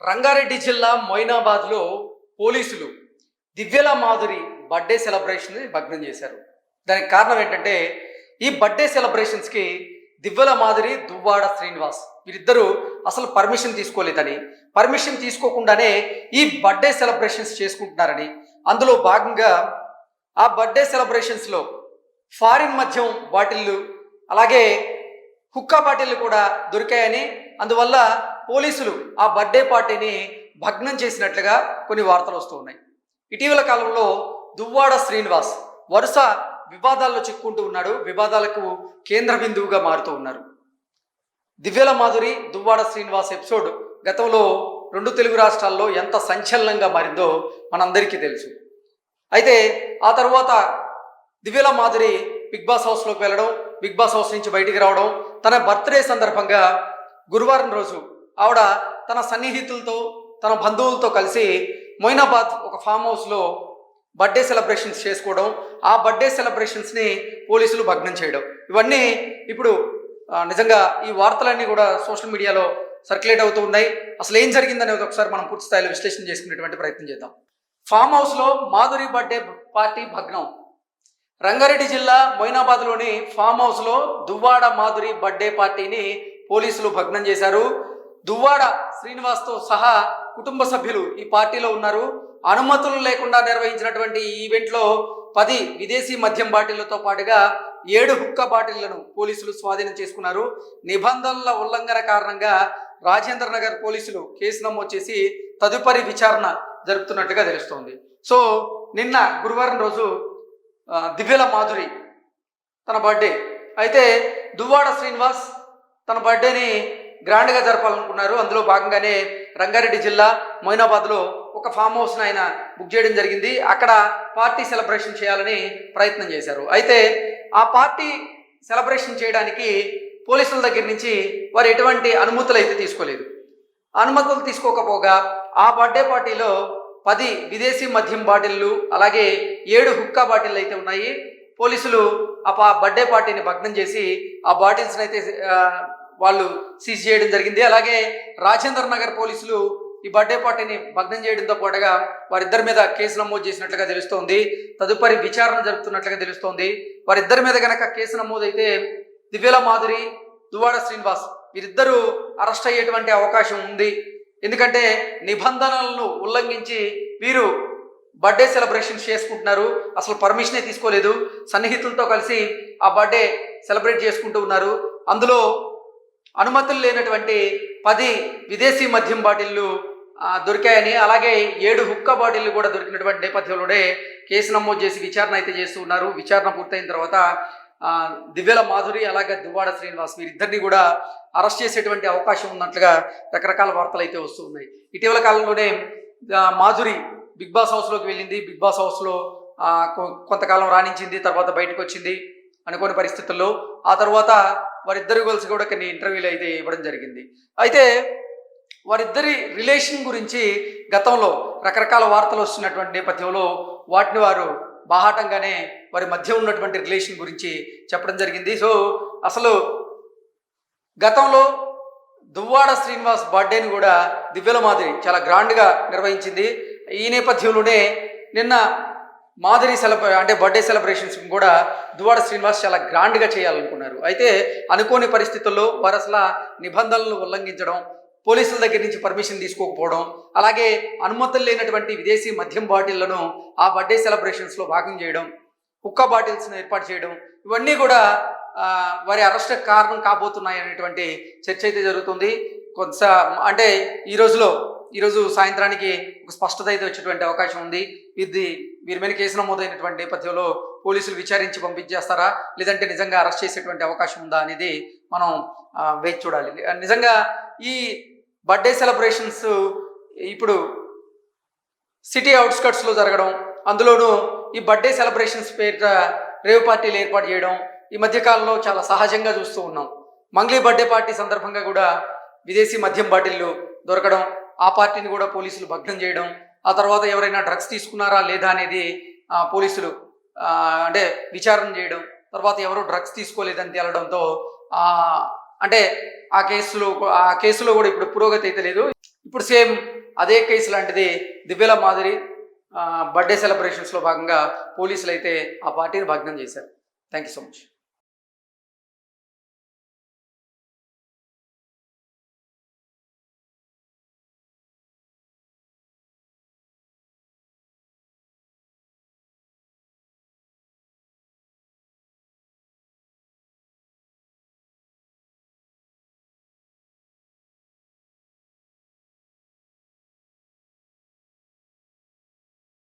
రంగారెడ్డి జిల్లా మొయినాబాద్లో పోలీసులు దివ్యల Madhuri birthday celebration భగ్నం చేశారు. దానికి కారణం ఏంటంటే ఈ బర్త్డే సెలబ్రేషన్స్కి దివ్యల మాధురి, దువ్వాడ శ్రీనివాస్ వీరిద్దరూ అసలు పర్మిషన్ తీసుకోలేదని, పర్మిషన్ తీసుకోకుండానే ఈ బర్త్డే సెలబ్రేషన్స్ చేసుకుంటున్నారని, అందులో భాగంగా ఆ బర్త్డే సెలబ్రేషన్స్లో ఫారిన్ మద్యం బాటిళ్ళు అలాగే హుక్కా బాటిళ్ళు కూడా దొరికాయని, అందువల్ల పోలీసులు ఆ బర్త్డే పార్టీని భగ్నం చేసినట్లుగా కొన్ని వార్తలు వస్తూ ఉన్నాయి. ఇటీవల కాలంలో దువ్వాడ శ్రీనివాస్ వరుస వివాదాల్లో చిక్కుంటూ ఉన్నాడు, వివాదాలకు కేంద్ర బిందువుగా మారుతూ ఉన్నారు. దివ్యల మాధురి, దువ్వాడ శ్రీనివాస్ ఎపిసోడ్ గతంలో 2 తెలుగు రాష్ట్రాల్లో ఎంత సంచలనంగా మారిందో మనందరికీ తెలుసు. అయితే ఆ తర్వాత దివ్యల మాధురి బిగ్ బాస్ హౌస్లోకి వెళ్ళడం, బిగ్ బాస్ హౌస్ నుంచి బయటికి రావడం, తన బర్త్డే సందర్భంగా గురువారం రోజు ఆవిడ తన సన్నిహితులతో, తన బంధువులతో కలిసి మొయినాబాద్ ఒక ఫామ్ హౌస్లో బర్త్డే సెలబ్రేషన్స్ చేసుకోవడం, ఆ బర్త్డే సెలబ్రేషన్స్ని పోలీసులు భగ్నం చేయడం, ఇవన్నీ ఇప్పుడు నిజంగా ఈ వార్తలన్నీ కూడా సోషల్ మీడియాలో సర్క్యులేట్ అవుతూ ఉన్నాయి. అసలు ఏం జరిగిందనేది ఒకసారి మనం పూర్తి స్థాయిలో విశ్లేషణ చేసుకునేటువంటి ప్రయత్నం చేద్దాం. ఫామ్ హౌస్లో మాధురి బర్త్డే పార్టీ భగ్నం. రంగారెడ్డి జిల్లా మొయినాబాద్లోని ఫామ్ హౌస్లో దువ్వాడ మాధురి బర్త్డే పార్టీని పోలీసులు భగ్నం చేశారు. దువ్వాడ శ్రీనివాస్తో సహా కుటుంబ సభ్యులు ఈ పార్టీలో ఉన్నారు. అనుమతులు లేకుండా నిర్వహించినటువంటి ఈ ఈవెంట్లో 10 విదేశీ మద్యం బాటిళ్లతో పాటుగా 7 హుక్కా బాటిళ్లను పోలీసులు స్వాధీనం చేసుకున్నారు. నిబంధనల ఉల్లంఘన కారణంగా రాజేంద్ర నగర్ పోలీసులు కేసు నమోదు చేసి తదుపరి విచారణ జరుపుతున్నట్టుగా తెలుస్తోంది. సో నిన్న గురువారం రోజు దివ్యల మాధురి తన బర్త్డే, అయితే దువ్వాడ శ్రీనివాస్ తన బర్త్డేని గ్రాండ్గా జరపాలనుకున్నారు. అందులో భాగంగానే రంగారెడ్డి జిల్లా మొయినాబాద్లో ఒక ఫామ్ హౌస్ను ఆయన బుక్ చేయడం జరిగింది. అక్కడ పార్టీ సెలబ్రేషన్ చేయాలని ప్రయత్నం చేశారు. అయితే ఆ పార్టీ సెలబ్రేషన్ చేయడానికి పోలీసుల దగ్గర నుంచి వారు ఎటువంటి అనుమతులు అయితే తీసుకోలేదు. అనుమతులు తీసుకోకపోగా ఆ బర్త్డే పార్టీలో 10 విదేశీ మద్యం బాటిళ్ళు అలాగే 7 హుక్కా బాటిళ్ళు అయితే ఉన్నాయి. పోలీసులు ఆ బర్త్డే పార్టీని భగ్నం చేసి ఆ బాటిల్స్ని అయితే వాళ్ళు సీజ్ చేయడం జరిగింది. అలాగే రాజేంద్ర నగర్ పోలీసులు ఈ బర్త్డే పార్టీని భగ్నం చేయడంతో పాటుగా వారిద్దరి మీద కేసు నమోదు చేసినట్లుగా తెలుస్తోంది. తదుపరి విచారణ జరుపుతున్నట్లుగా తెలుస్తోంది. వారిద్దరి మీద కనుక కేసు నమోదైతే దివ్యల మాధురి, దువ్వాడ శ్రీనివాస్ వీరిద్దరూ అరెస్ట్ అయ్యేటువంటి అవకాశం ఉంది. ఎందుకంటే నిబంధనలను ఉల్లంఘించి వీరు బర్త్డే సెలబ్రేషన్స్ చేసుకుంటున్నారు, అసలు పర్మిషనే తీసుకోలేదు, సన్నిహితులతో కలిసి ఆ బర్త్డే సెలబ్రేట్ చేసుకుంటూ ఉన్నారు. అందులో అనుమతులు లేనటువంటి 10 విదేశీ మద్యం బాటిళ్ళు దొరికాయని, అలాగే 7 హుక్కా బాటిళ్ళు కూడా దొరికినటువంటి నేపథ్యంలోనే కేసు నమోదు చేసి విచారణ అయితే చేస్తూ ఉన్నారు. విచారణ పూర్తయిన తర్వాత దివ్యల మాధురి అలాగే దువ్వాడ శ్రీనివాస్ వీరిద్దరిని కూడా అరెస్ట్ చేసేటువంటి అవకాశం ఉన్నట్లుగా రకరకాల వార్తలు అయితే వస్తూ ఉన్నాయి. ఇటీవల కాలంలోనే మాధురి బిగ్ బాస్ హౌస్లోకి వెళ్ళింది. బిగ్ బాస్ హౌస్లో కొంతకాలం రాణించింది, తర్వాత బయటకు వచ్చింది అనుకోని పరిస్థితుల్లో. ఆ తర్వాత వారిద్దరు కలిసి కూడా కొన్ని ఇంటర్వ్యూలు అయితే ఇవ్వడం జరిగింది. అయితే వారిద్దరి రిలేషన్ గురించి గతంలో రకరకాల వార్తలు వస్తున్నటువంటి నేపథ్యంలో వాటిని వారు బాహాటంగానే వారి మధ్య ఉన్నటువంటి రిలేషన్ గురించి చెప్పడం జరిగింది. సో అసలు గతంలో దువ్వాడ శ్రీనివాస్ బర్త్డేని కూడా దివ్యల మాధురి చాలా గ్రాండ్గా నిర్వహించింది. ఈ నేపథ్యంలోనే నిన్న మాధురి బర్త్డే సెలబ్రేషన్స్ కూడా దువ్వాడ శ్రీనివాస్ చాలా గ్రాండ్గా చేయాలనుకున్నారు. అయితే అనుకోని పరిస్థితుల్లో వారు అసలు నిబంధనలను ఉల్లంఘించడం, పోలీసుల దగ్గర నుంచి పర్మిషన్ తీసుకోకపోవడం, అలాగే అనుమతులు లేనటువంటి విదేశీ మద్యం బాటిళ్లను ఆ బర్త్డే సెలబ్రేషన్స్లో భాగం చేయడం, హుక్కా బాటిల్స్ను ఏర్పాటు చేయడం, ఇవన్నీ కూడా వారి అరెస్ట్ కారణం కాబోతున్నాయి అనేటువంటి చర్చ అయితే జరుగుతుంది. అంటే ఈరోజు సాయంత్రానికి ఒక స్పష్టత అయితే వచ్చేటువంటి అవకాశం ఉంది. వీరి మీద కేసు నమోదైనటువంటి నేపథ్యంలో పోలీసులు విచారించి పంపించేస్తారా, లేదంటే నిజంగా అరెస్ట్ చేసేటువంటి అవకాశం ఉందా అనేది మనం వేచి చూడాలి. నిజంగా ఈ బర్త్డే సెలబ్రేషన్స్ ఇప్పుడు సిటీ అవుట్స్కట్స్లో జరగడం, అందులోనూ ఈ బర్త్డే సెలబ్రేషన్స్ పేరిట రేవ్ పార్టీలు ఏర్పాటు చేయడం ఈ మధ్యకాలంలో చాలా సహజంగా చూస్తూ ఉన్నాం. మంగ్లీ బర్త్డే పార్టీ సందర్భంగా కూడా విదేశీ మద్యం బాటిళ్ళు దొరకడం, ఆ పార్టీని కూడా పోలీసులు భగ్నం చేయడం, ఆ తర్వాత ఎవరైనా డ్రగ్స్ తీసుకున్నారా లేదా అనేది పోలీసులు విచారణ చేయడం, తర్వాత ఎవరు డ్రగ్స్ తీసుకోలేదని తేలడంతో అంటే ఆ కేసులో కూడా ఇప్పుడు పురోగతి అయితే లేదు. ఇప్పుడు సేమ్ అదే కేసు లాంటిది దివ్యల మాదిరి బర్త్డే సెలబ్రేషన్స్లో భాగంగా పోలీసులు అయితే ఆ పార్టీని భగ్నం చేశారు. Thank you so much.